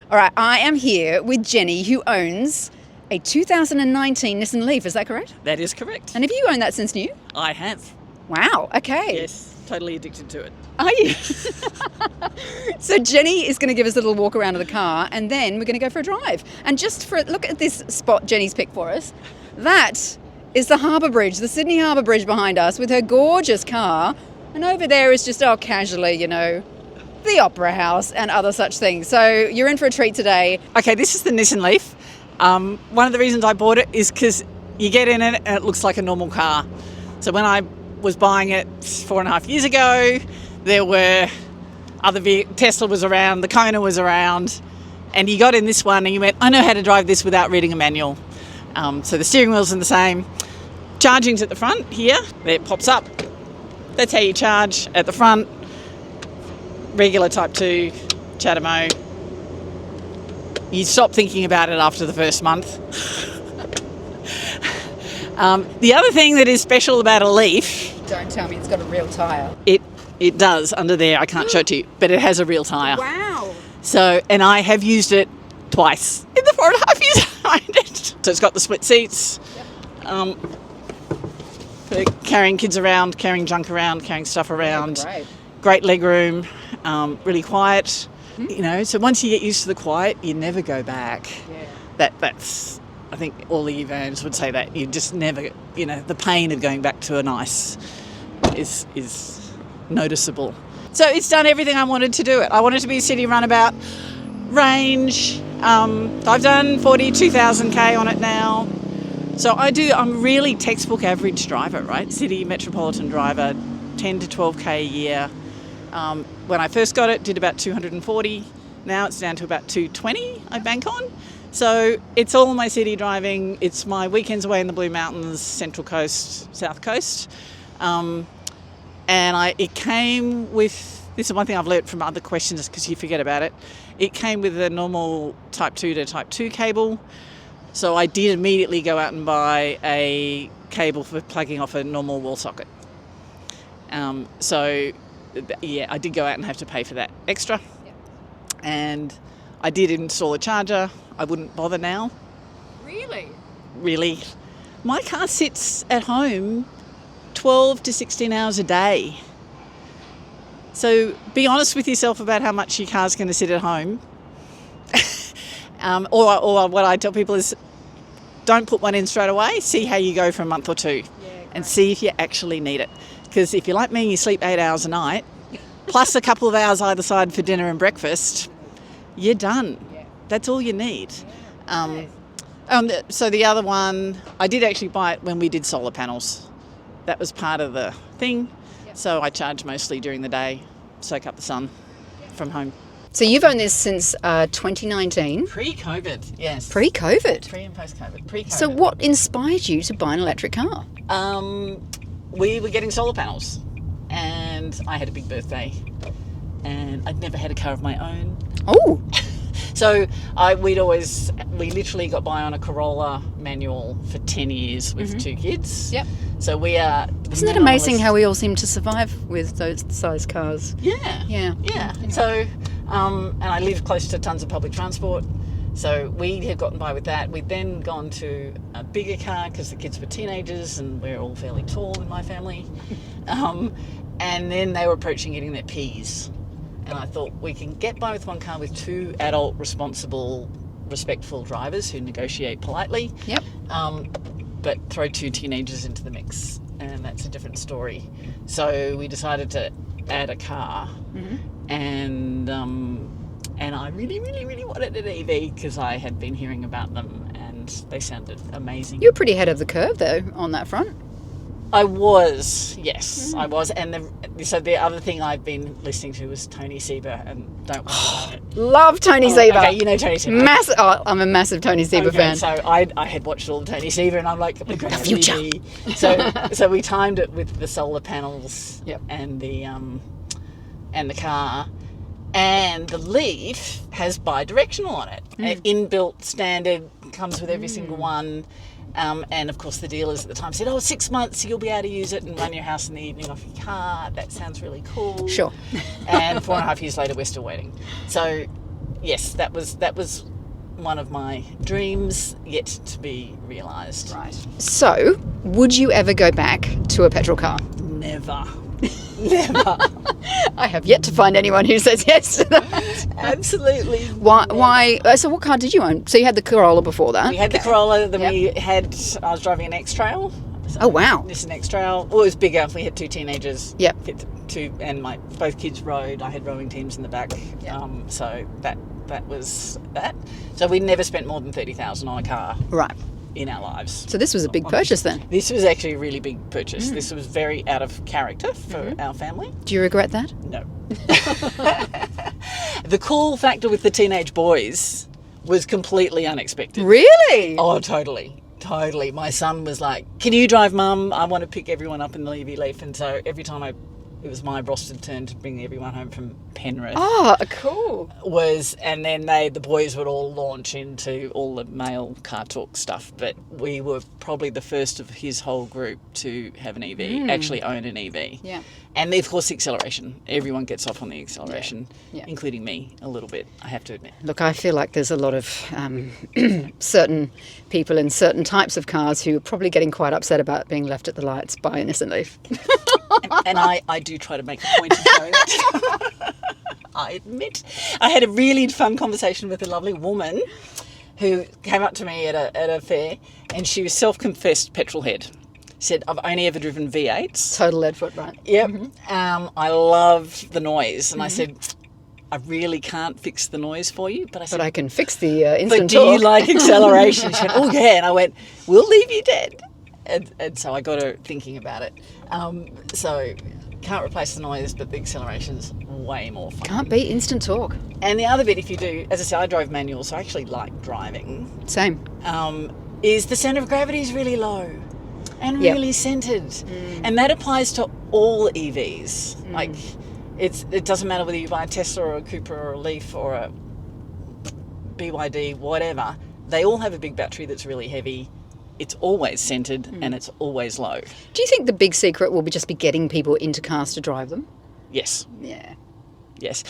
All right, I am here with Jenny, who owns a 2019 Nissan Leaf. Is that correct? That is correct. And have you owned that since new? I have. Wow, okay. Yes, totally addicted to it. Are you? So Jenny is going to give us a little walk around of the car, and then we're going to go for a drive. And just for look at this spot Jenny's picked for us. That is the Harbour Bridge, the Sydney Harbour Bridge behind us with her gorgeous car. And over there is just, casually, the Opera House and other such things. So you're in for a treat today. Okay, this is the Nissan Leaf. One of the reasons I bought it is because you get in it and it looks like a normal car. So when I was buying it 4.5 years ago, there were other Tesla was around, the Kona was around, and you got in this one and you went, I know how to drive this without reading a manual. So the steering wheel's in the same. Charging's at the front here. It pops up. That's how you charge at the front. Regular Type 2, Chatamo. You stop thinking about it after the first month. The other thing that is special about a Leaf... Don't tell me it's got a real tyre. It does, under there. I can't show it to you, but it has a real tyre. Wow. So, and I have used it twice in the 4.5 years I owned it. So it's got the split seats, for carrying kids around, carrying junk around, carrying stuff around. Yeah, great leg room, really quiet. So once you get used to the quiet, you never go back. Yeah. That's, I think all the vans would say that. You just never, the pain of going back to a nice is noticeable. So it's done everything I wanted to do it. I wanted to be a city runabout. Range, I've done 42,000 K on it now. So I'm really textbook average driver, right? City metropolitan driver, 10 to 12K a year. When I first got it, did about 240. Now it's down to about 220 I bank on. So it's all my city driving. It's my weekends away in the Blue Mountains, Central Coast, South Coast. And it came with, this is one thing I've learnt from other questions because you forget about it. It came with a normal Type 2 to Type 2 cable. So I did immediately go out and buy a cable for plugging off a normal wall socket. I did go out and have to pay for that extra. Yep. And I did install a charger. I wouldn't bother now. Really. My car sits at home 12 to 16 hours a day. So be honest with yourself about how much your car's going to sit at home. Or what I tell people is don't put one in straight away. See how you go for a month or two and see if you actually need it. Because if you're like me and you sleep 8 hours a night, plus a couple of hours either side for dinner and breakfast, you're done. Yeah. That's all you need. So the other one, I did actually buy it when we did solar panels. That was part of the thing. Yep. So I charge mostly during the day, soak up the sun from home. So you've owned this since 2019. Pre-COVID, yes. Pre-COVID. Pre and post-COVID. Pre-COVID. So what inspired you to buy an electric car? We were getting solar panels and I had a big birthday and I'd never had a car of my own. Oh. So we literally got by on a Corolla manual for 10 years with 2 kids. Yep. So we are... Isn't it amazing how we all seem to survive with those size cars? Yeah. Anyway. So, and I live close to tons of public transport. So we had gotten by with that. We'd then gone to a bigger car because the kids were teenagers and we're all fairly tall in my family. And then they were approaching getting their Ps. And I thought we can get by with one car with 2 adult, responsible, respectful drivers who negotiate politely. Yep. But throw 2 teenagers into the mix and that's a different story. So we decided to add a car and I really, really, really wanted an EV because I had been hearing about them and they sounded amazing. You're pretty ahead of the curve though on that front. I was, yes, I was. And so the other thing I've been listening to was Tony Seba, and don't worry about it. Love Tony Seba. Okay, you know Tony Seba. I'm a massive Tony Seba fan. So I had watched all the Tony Seba, and I'm like, the future. So we timed it with the solar panels and the car. And the Leaf has bi-directional on it. Inbuilt standard, comes with every single one. And of course the dealers at the time said, 6 months you'll be able to use it and run your house in the evening off your car. That sounds really cool. Sure. And 4.5 years later we're still waiting. So yes, that was one of my dreams yet to be realised. Right. So, would you ever go back to a petrol car? Never. Never. I have yet to find anyone who says yes to that. Absolutely. Why? So what car did you own? So you had the Corolla before that? We had the Corolla, then I was driving an X-Trail. So Oh, wow. Nissan X-Trail. Well, it was bigger. We had two teenagers. Yep. And both kids rode. I had rowing teams in the back. Yep. So that was that. So we never spent more than $30,000 on a car Right. in our lives. So this was a big purchase then. This was actually a really big purchase. This was very out of character for our family. Do you regret that? No. The cool factor with the teenage boys was completely unexpected. Really? Oh, totally. Totally. My son was like, "Can you drive, Mum? I want to pick everyone up in the Leaf." And so every time it was my rostered turn to bring everyone home from Penrith. Oh, cool. And then the boys would all launch into all the male car talk stuff. But we were probably the first of his whole group to have an EV, actually own an EV. Yeah. And of course, the acceleration. Everyone gets off on the acceleration, Yeah. including me a little bit, I have to admit. Look, I feel like there's a lot of certain people in certain types of cars who are probably getting quite upset about being left at the lights by a Nissan Leaf. And I do try to make a point of showing it. I admit. I had a really fun conversation with a lovely woman who came up to me at a fair, and she was self-confessed petrol head. Said, "I've only ever driven V8s. Total lead foot, right? Yep. I love the noise." And I said, "I really can't fix the noise for you." But I said, But I can fix the instant "But do torque. you like acceleration?" She went, "Oh, yeah." And I went, "We'll leave you dead." And so I got her thinking about it. So can't replace the noise, but the acceleration's way more fun. Can't beat instant torque. And the other bit, if you do, as I said, I drove manual, so I actually like driving, Same. is the centre of gravity is really low and Yep. really centred. And that applies to all EVs. Like, it doesn't matter whether you buy a Tesla or a Cooper or a Leaf or a BYD, whatever. They all have a big battery that's really heavy. It's always centred and it's always low. Do you think the big secret will just be getting people into cars to drive them? Yes. Yeah. Yes.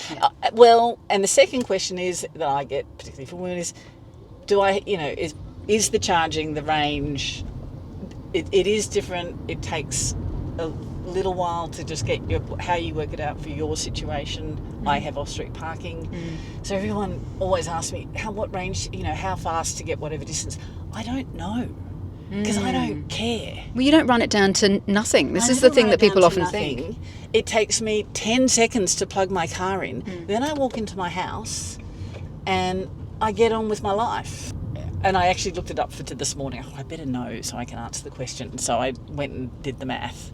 Well, and the second question is that I get, particularly for women, is is the charging, the range, it is different. It takes a little while to just get how you work it out for your situation. I have off-street parking. So everyone always asks me, what range, how fast to get whatever distance. I don't know, because I don't care. Well, you don't run it down to nothing. This I is the never thing run that it down people to often nothing. think. It takes me 10 seconds to plug my car in. Then I walk into my house and I get on with my life. And I actually looked it up for this morning. I better know so I can answer the question. So I went and did the math.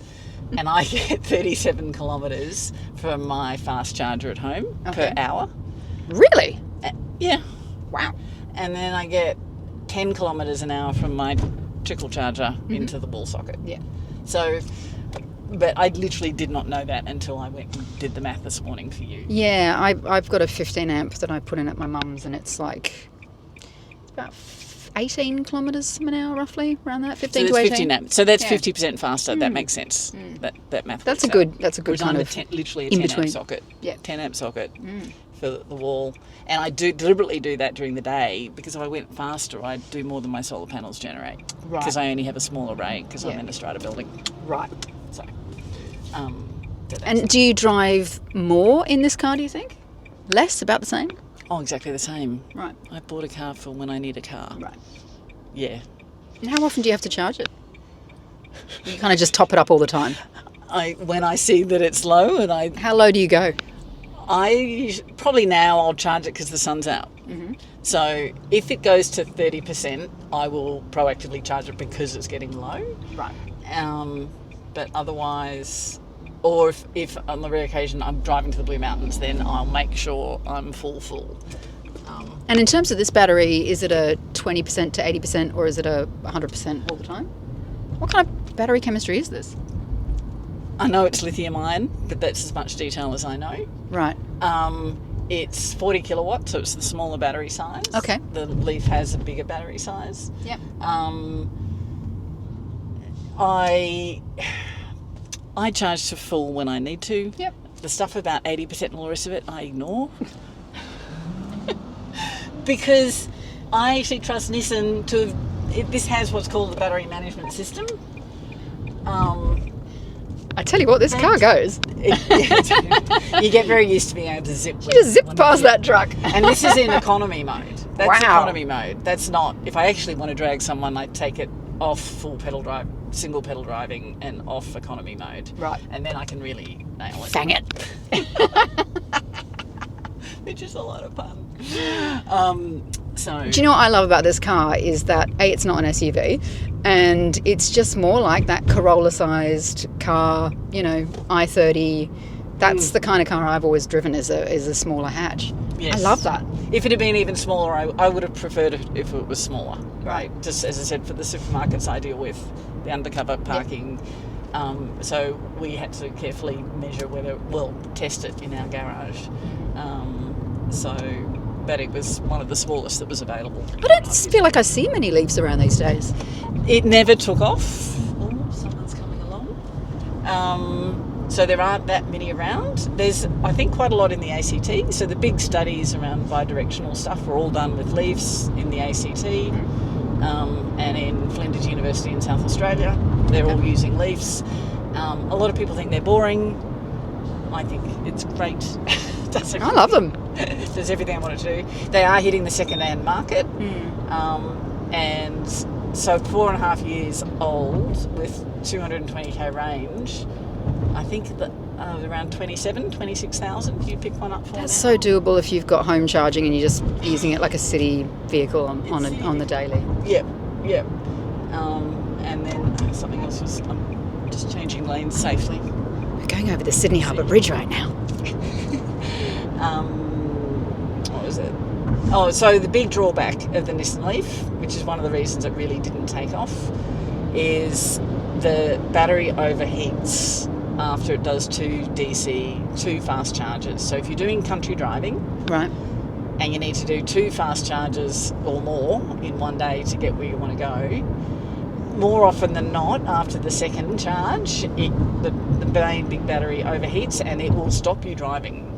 And I get 37 kilometres from my fast charger at home per hour. Really? Yeah. Wow. And then I get 10 kilometres an hour from my trickle charger into the wall socket. Yeah. So, but I literally did not know that until I went and did the math this morning for you. Yeah, I've got a 15 amp that I put in at my mum's, and it's about 18 kilometres an hour, roughly, around that, 15 to 18. 15 amps. So that's 50% faster. That makes sense. That math. That's works a out. good. That's a good Because kind I'm of literally a in 10 between. amp socket. Yeah. 10 amp socket for the wall. And I do deliberately do that during the day, because if I went faster, I'd do more than my solar panels generate. Right. Because I only have a small array, because I'm Yeah. in a strata building. Right. So, but that's And do you drive more in this car, do you think? Less? About the same? exactly the same. Right. I bought a car for when I need a car. Right. Yeah. And how often do you have to charge it? You kind of just top it up all the time. When I see that it's low, and How low do you go? probably now I'll charge it because the sun's out. So if it goes to 30%, I will proactively charge it because it's getting low. Right. But otherwise, or if on the rare occasion I'm driving to the Blue Mountains, then I'll make sure I'm full. And in terms of this battery, is it a 20% to 80% or is it a 100% all the time? What kind of battery chemistry is this? I know it's lithium ion, but that's as much detail as I know. Right. It's 40 kilowatts, so it's the smaller battery size. Okay. The Leaf has a bigger battery size. Yep. I charge to full when I need to. Yep. The stuff about 80% and all the rest of it, I ignore. Because I actually trust Nissan to have, this has what's called the battery management system. I tell you what, this car goes. You get very used to being able to zip. You just zip past that truck. And this is in economy mode. That's Wow. economy mode. That's not, if I actually want to drag someone, I take it off full pedal drive, single pedal driving, and off economy mode. Right. And then I can really nail it. Fang it. Which is a lot of fun. So Do you know what I love about this car is that A, it's not an SUV, and it's just more like that Corolla-sized car, you know, i30. That's the kind of car I've always driven, is a smaller hatch. Yes. I love that. If it had been even smaller, I would have preferred it if it was smaller, right? Just as I said, for the supermarkets I deal with, the undercover parking. So we had to carefully measure test it in our garage. But it was one of the smallest that was available. I don't feel like I see many Leafs around these days. It never took off. Oh, someone's coming along. So there aren't that many around. There's, I think, quite a lot in the ACT. So the big studies around bi-directional stuff were all done with Leafs in the ACT and in Flinders University in South Australia. They're all using Leafs. A lot of people think they're boring. I think it's great. I love them. Does everything I want it to do. They are hitting the second-hand market. And so 4.5 years old with 220k range, I think that around 26,000 you pick one up for. That's so doable if you've got home charging and you're just using it like a city vehicle on the daily. Yep. And then something else was, I'm just changing lanes safely. We're going over the Sydney Harbour Bridge right now. What was it? Oh, so the big drawback of the Nissan Leaf, which is one of the reasons it really didn't take off, is the battery overheats after it does two fast charges. So if you're doing country driving, right, and you need to do 2 fast charges or more in one day to get where you want to go, more often than not, after the second charge, the main big battery overheats and it will stop you driving.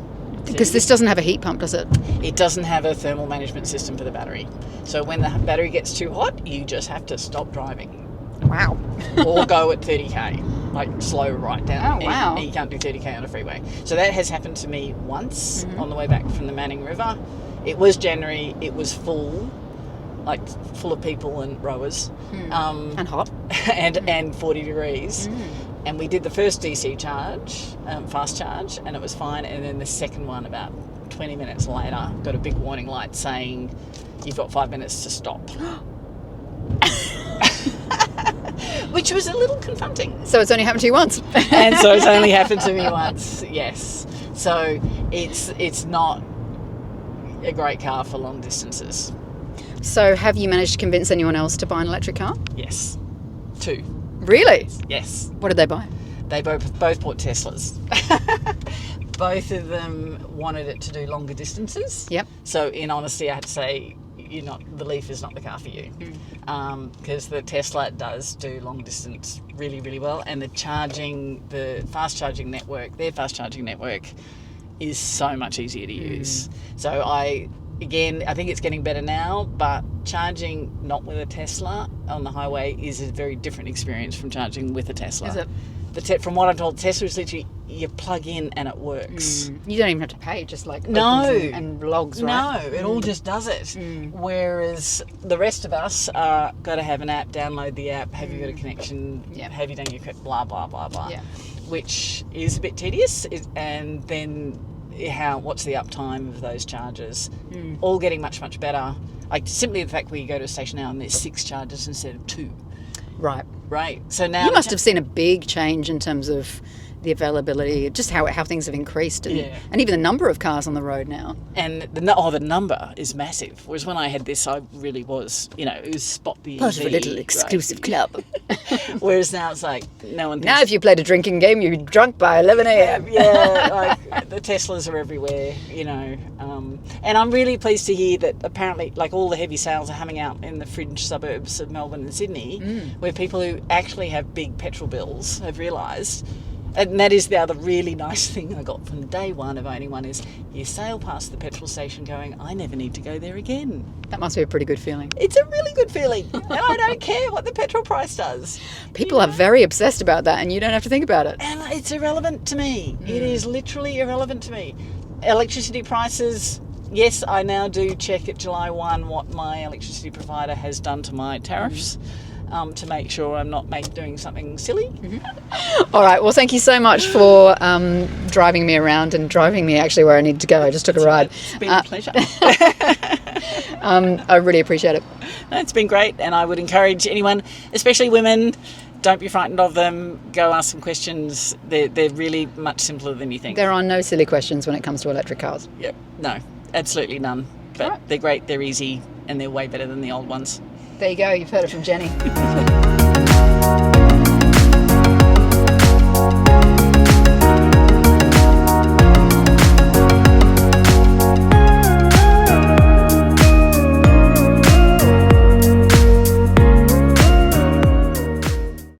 Because this doesn't have a heat pump, does it? It doesn't have a thermal management system for the battery. So when the battery gets too hot, you just have to stop driving. Wow. Or go at 30k, like slow right down. Oh, wow. And you can't do 30k on a freeway. So that has happened to me once on the way back from the Manning River. It was January, it was full of people and rowers. And hot. and 40 degrees. And we did the first DC charge, fast charge, and it was fine. And then the second one, about 20 minutes later, got a big warning light saying, you've got 5 minutes to stop. Which was a little confronting. So it's only happened to you once. And so it's only happened to me once, yes. So it's not a great car for long distances. So have you managed to convince anyone else to buy an electric car? Yes. 2. Really? Yes. What did they buy? They both bought Teslas. Both of them wanted it to do longer distances. Yep. So in honesty, I had to say, the Leaf is not the car for you, because the Tesla does do long distance really, really well, and their fast charging network is so much easier to use. So I think it's getting better now, but charging not with a Tesla on the highway is a very different experience from charging with a Tesla. Is it? From what I'm told, Tesla is literally you plug in and it works. You don't even have to pay, just like opens and logs, right? No, it all just does it. Whereas the rest of us are got to have an app, download the app, have you got a connection, have you done your blah, blah, blah, blah, which is a bit tedious. And then what's the uptime of those charges? All getting much, much better. Like simply the fact where you go to a station now and there's 6 charges instead of 2. Right. So now you must have seen a big change in terms of the availability, just how things have increased, and even the number of cars on the road now. And the number is massive. Whereas when I had this, I really was, it was spot the Part of a little exclusive club. Whereas now it's like no one. Now, if you played a drinking game, you're drunk by 11 a.m. Yeah, like the Teslas are everywhere, And I'm really pleased to hear that apparently, like all the heavy sales are coming out in the fringe suburbs of Melbourne and Sydney, where people who actually have big petrol bills have realised And that is the other really nice thing I got from day one of owning one is you sail past the petrol station going, I never need to go there again. That must be a pretty good feeling. It's a really good feeling. And I don't care what the petrol price does. People are very obsessed about that and you don't have to think about it. And it's irrelevant to me. It is literally irrelevant to me. Electricity prices, yes, I now do check at July 1 what my electricity provider has done to my tariffs. To make sure I'm not doing something silly. All right. Well, thank you so much for driving me around and driving me actually where I need to go. I just took a ride. It's been a pleasure. I really appreciate it. No, it's been great, and I would encourage anyone, especially women, don't be frightened of them. Go ask some questions. They're really much simpler than you think. There are no silly questions when it comes to electric cars. Yep. No, absolutely none. But they're great, they're easy, and they're way better than the old ones. There you go. You've heard it from Jenny.